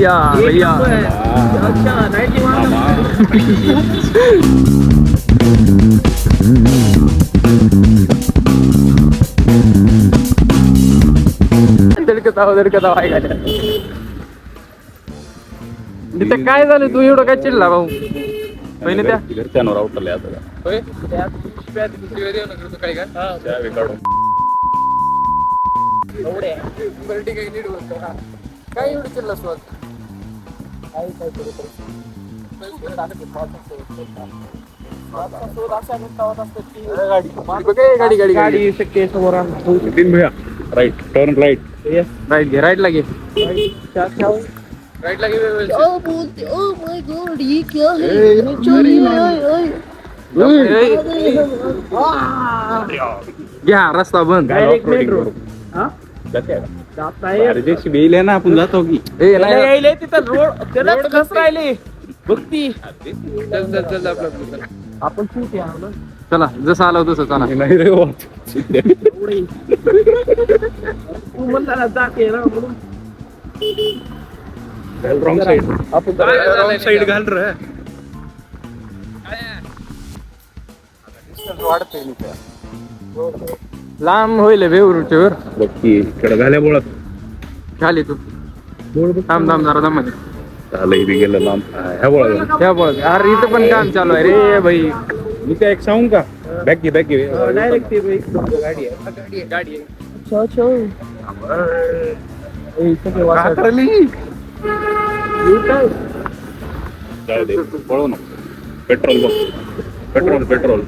भैया भैया अच्छा नाही दडकत ऐकायला तिथं काय झालं तू एवढं काय चिडला भाऊ पहिले त्या घरच्यांवर आवडले आता काय एवढं चिडला स्वत गाडी गाडी गाडी शक्य समोर भैया राईट टर्न राईट राईट घे राईट लागे राईट लागे क्या बोलते ओ माय गॉड ये क्या है चलिए घ्या रस्ता बंद डायरेक्ट मेट्रो बेल आहे ना आपण जातो की यायले तिथं रोड त्याला कसं राहिले बघती चल चल चल आपलं आपण खूप या चला जसं आलं तसं चला नाही रे तू म्हणताना जाते ना म्हणून रॉंग साइड आपण रॉंग साइड घाल रे लांब होईल वेवरूच्या वर बघ की इकडे झाल्या बोळत खाली तू थांब थांब जरा दम झालं इथे गेलं लांब ह्या बोळा त्या बघ अरे इथं पण काम चालू आहे रे भाई मी काय एक सांगू का बॅक घे डायरेक्ट ते गाडी आहे गाडी आहे चो चो पळू ना पेट्रोल बघ पेट्रोल पेट्रोल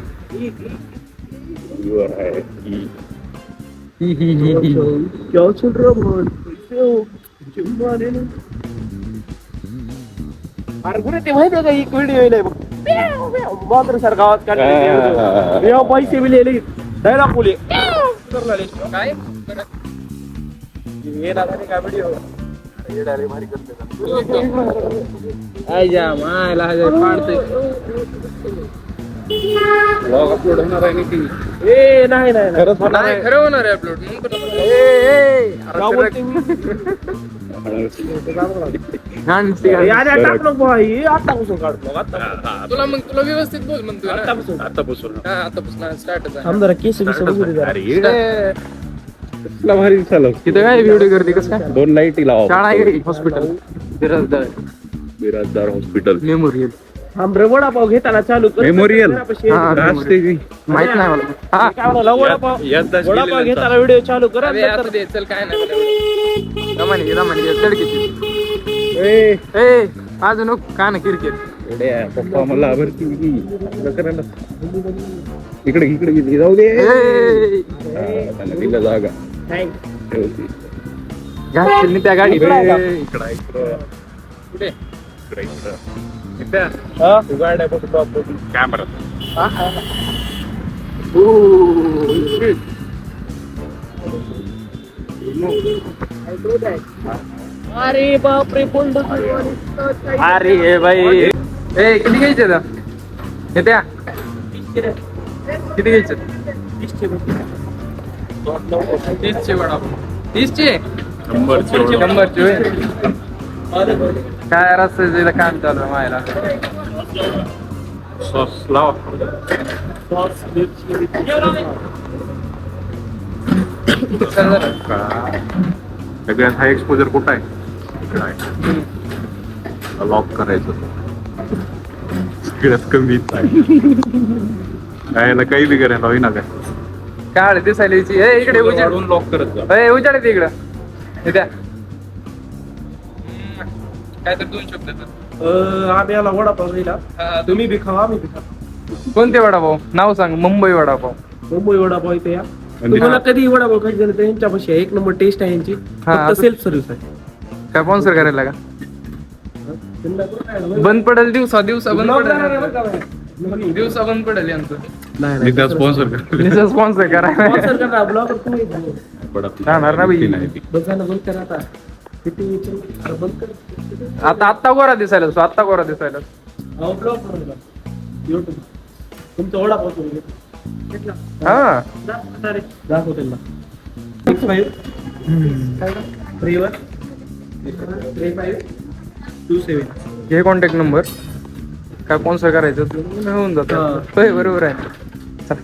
आहे क्या चल रहा मन अरे गुरे ते माहिती आहे का एक व्हिडिओ येईल मात्र सर गावात काढले पैसे बी लिहिले डायलॉग बोले काय का व्हिडिओ मायला पाडते ब्लॉग अपलोड होणार आहे की ए नाही नाही खरंच होणार नाही आहे खरं होणार आहे अपलोड टाकलो भाई आतापासून काढतो आता तुला मग तुला व्यवस्थित बोल म्हणतोय ना. आतापासून आतापासून आतापासून स्टार्टच आहे आमदार केस बी बघू दे अरे कसला भारी चालव तिथं काय व्हिडिओ करते कसं काय 2 लाईटी लावा शाळा आहे hospital Birajdar hospital memorial Amre vada pav घेताना चालू कर मेमोरियल माहित नाही मला काय म्हणला वडापाव वडापाव घेताना व्हिडिओ चालू कर चल काय नाही दमानी चढकीची ए अजून का ना क्रिकेट एड्या पप्पा मला भरती करायला इकडे इकडे जाऊ दे त्यांना दिलं जागा ठेवती त्या गाडी इकडे कुठे गाड्या कॅमेरा अरे बापरे कोण अरे भाई ए किती घ्यायचे त्या किती घ्यायचे 30चे वडापाव 30चे 100चे होय काय रस्त्याचं काम चालू आहे मायला सॉस लावा सगळ्यात हा एक्सपोजर कुठं आहे इकडं आहे लॉक करायचं सगळ्यात कमी काय काही बी करायला होईना काय काळ दिसायला इकडे उजाड लॉक करत जा उजाड येते इकडं द्या काय तर 2 शब्द आम्ही याला वडापाव दिला तुम्ही बी खावा आम्ही बी खावा कोणते वडापाव नाव सांग मुंबई वडापाव मुंबई वडापाव इथे या तुम्हाला कधी वडापाव खायचं झालं तर यांच्यापाशी एक नंबर टेस्ट आहे यांची फक्त सेल्फ सर्व्हिस आहे काय स्पॉन्सर करायला का बंद पडेल दिवसा बंद पडेल दिवसा बंद पडेल यांचं नाही स्पॉन्सर स्पॉन्सर करायला स्पॉन्सर करा ब्लॉगर तुम्ही राहणार ना बाई बस झालं बंद करा आता बंद कर आता गोरा दिसायला तू आत्ता गोरा दिसायला ब्लॉग करून युट्यूब तुमचा वडापाव घेतला हा दाखव त्यांना 6 5 फ्रीवर 3 5 घे कॉन्टॅक्ट नंबर. काय स्पॉन्सर करायचं होऊन जातं. होय बरोबर आहे. चला.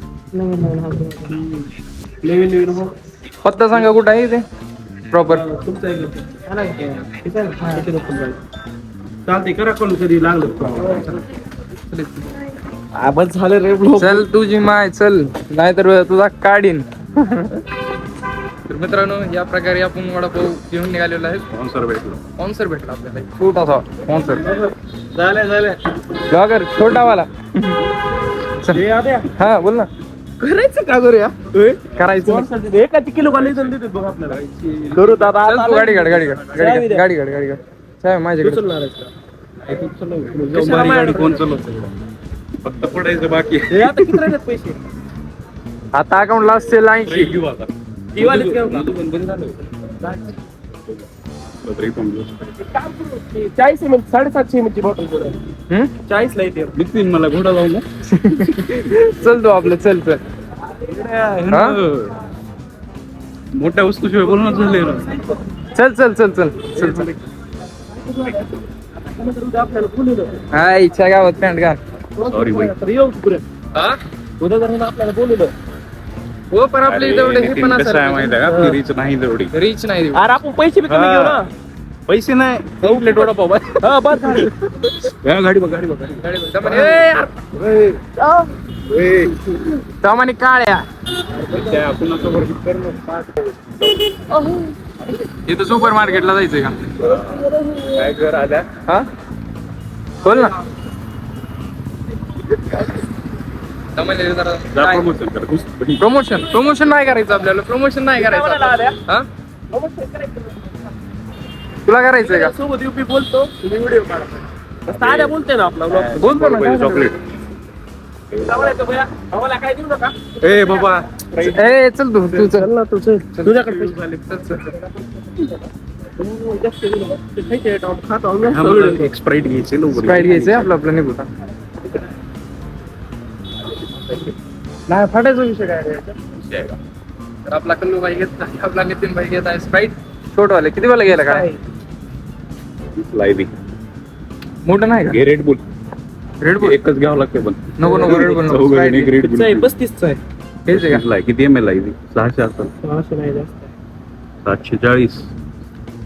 नवीन पत्ता सांगा कुठं आहे ते प्रॉपर. चालते करा कोण कधी लागलं. आपण झालं रे ब्लॉग. चल तुझी माय चल, नाहीतर तुझा काढीन. तर मित्रांनो या प्रकारे आपण वडापाव घेऊन निघालेलो आहे. स्पॉन्सर भेटलो. स्पॉन्सर भेटला आपल्याला छोटासा स्पॉन्सर. झालं ब्लॉगर छोटावाला. हा बोल ना. करायचं का करूया करायचं. एकाची किलो कॉलेज देतात बघ आपल्याला. करू दादा. चल तू गाडी काढ साहेब माझ्याकडे. गाडी कोण चालवतं? फक्त पडायचं बाकी. आता किती राहिलेत पैसे? आता अकाउंटला असेल 80. घेऊ आता. दिवाळीत घेऊ का? बंद झालं. 40 ml 750 ml ची बॉटल 40 ला येते. नितीन मला घोडा लावून चल तू आपलं चल. हा? मोठ्या वस्तूशिवाय बोलणं झाले ना. चल. आपल्याला बोलवलं. हा इच्छा गावात पॅन्ट घाल. सॉरी बाई. तर येऊ पुढे. हा? उद्या जर आपल्याला बोलवलं. हो पण आपल्या इथं एवढे हे पण कसं आहे माहिती आहे का? आपली रीच नाही तेवढी. रीच नाही देऊ. अरे आपण पैसे बी कमी घेऊ ना. पैसे नाही. प्लेट वडापाव बस. हा बस झालं. गाडी बघ गाडी बघ. तमानी काळ्या इथं सुपर मार्केटला जायचंय का? काय कर आल्या. हा बोल ना. प्रमोशन नाही करायचं आपल्याला. प्रमोशन नाही करायचं. हा तुला करायचंय का? सोबत युपी बोलतो तुम्ही व्हिडिओ काढा. साध्या बोलते ना आपला ब्लॉग. बोलतो ना. चॉकलेट. आम्हाला काय देऊ नका. ए बाबा ए चल तू चल ना तू तुझ्याकडे पैसे झाले. एक स्प्राईट घ्यायचे स्प्राईट घ्यायचंय आपलं निघू. नाही फाटायचा विषय काय रे. तर आपला कल्लू भाई घेत आपला नितीन भाई घेत आहे स्प्राईट छोटवाले. किती वेळा गेला काय? लाईव्ही मोठं नाही का? Red boule. रेड बुल एकच घ्यावं लागते पण नको रेड बुल नको. एक रेड बुल 35 आहे. हेच आहे का? किती ml आहे ती? 600 असतात. 600 नाही जास्त.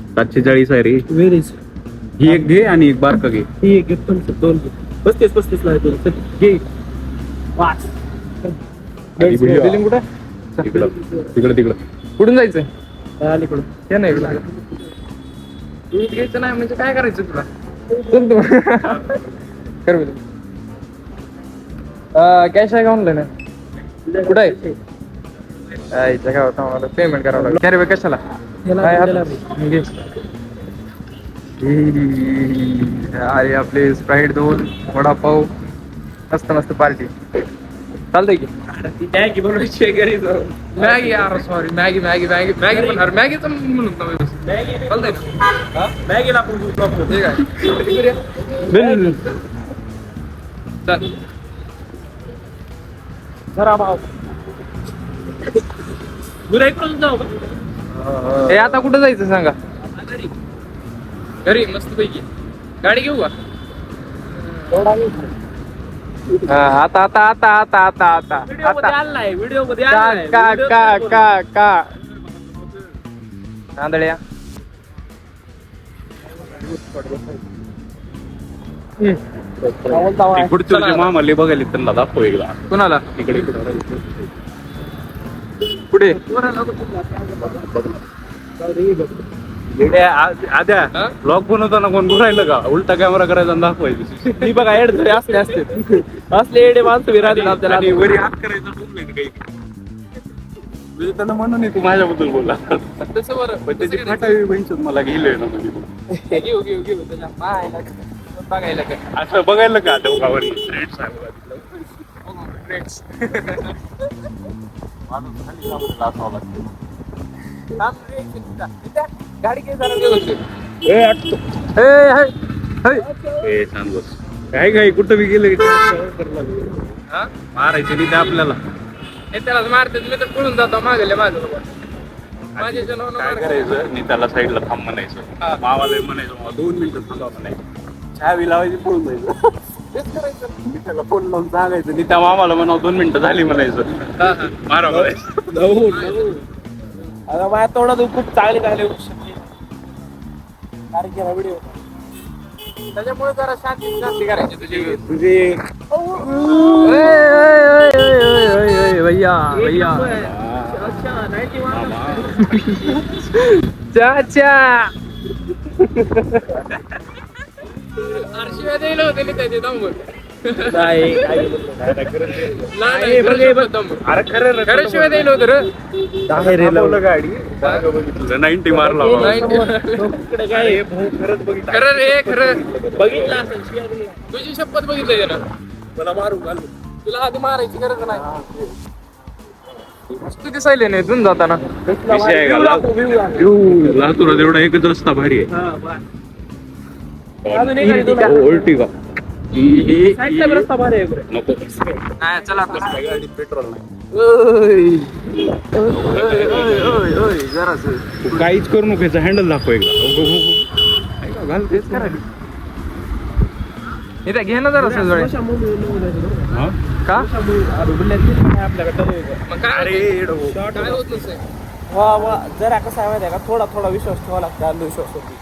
740 आहे रे. व्हेरीज. ही एक घे आणि एक बारका घे. ही एक घेतो 35 ला येतो. घे 5. बिलिंग कुठं? तिकडं कुठून जायचंय? अलीकडून हे नाही तू घ्यायचं नाही म्हणजे काय करायचं तुला? चल तू कर बिलिंग. कॅश आहे का ऑनलाईन आहे? कुठं आहे? इथं काय होतं मला पेमेंट करावं लागेल. काय रे बे कशाला? घे. अरे आपले स्प्राईट 2 वडापाव मस्त पार्टी चालतंय की. मॅगी बनवायची घरी जाऊन. मॅगी यार सॉरी मॅगी पण अरे मॅगीचं म्हणून चालतंय ना. मॅगीला आपण दूध वापरतो. ठीक आहे चल. जरा भाव गुरा इकडून जाऊ का? हे आता कुठं जायचं सांगा? घरी मस्त पैकी गाडी घेऊ का? आता व्हिडिओ मध्ये आणलाय. व्हिडिओ मध्ये का नांदड्या पुढचे मामाले बघायला त्यांना दाखव एकदा. कुणाला? इकडे कुठे? आद्या ब्लॉग बनवताना कोण राहिलं का? उलटा कॅमेरा करायचा आणि दाखवायचं. ती बघा एड जरी असले एडे माणसं विराज आपल्याला. आणि वरी हात करायचा काही त्यांना म्हणून तू माझ्याबद्दल बोलला. तसं बरं पण त्याची फाटावी बहिणीच मला गेले ना म्हणजे घेऊ त्याच्या बघायला काय असं बघायला का डोकावर गाडी घे जरा व्यवस्थित. छान बस काय कुठं बी गेलं मारायचे नाही ते आपल्याला. त्याला मारते मी तर पळून जातो मागल्या माझं. माझ्या नाव काय करायचं नीताला साईडला थांब म्हणायचं हा. मामाला म्हणायचं मामा 2 मिनिटं थांबा म्हणायचं चहा बी लावायची पळून जायचं तेच करायचं नीताला फोन लावून सांगायचं नीता मामाला म्हणावं 2 मिनिटं झाली म्हणायचं हा हा मारा म्हणायचं आता माझ्या तोंडातून खूप चांगले चांगले शब्द व्हिडिओ त्याच्यामुळे जरा शांती करायची तुझी तुझे भैया भैया चाचा शिवाय द्यायला होते ना त्याचे दम नाही अरे खरं खरं शिवाय द्यायला होतं रे लावलं गाडी 90 मारला बाबा. इकडे काय खरंच बघितलं खरं रे खरं बघितलं असेल शिवाय दिली. तुझी शपथ बघितली त्यानं मला मारू घाल तुला आधी मारायची गरज नाही तू दिसायले नाही इथून जाताना विषय आहे का? लातूरात एवढा एकच रस्ता भारी आहे उलटी का रस्ता भारी आहे नको नाही चला आता. गाडीत पेट्रोल नाही जरास तू काहीच करू नको याचा हँडल दाखव एकदा घाल तेच करा इथे घे ना जरा जवळ हा? का आपल्याकडे मग काय होत? काय होत नसेल जरा कसं आहे माहिती आहे का थोडा विश्वास ठेवा लागतो अंधविश्वास होती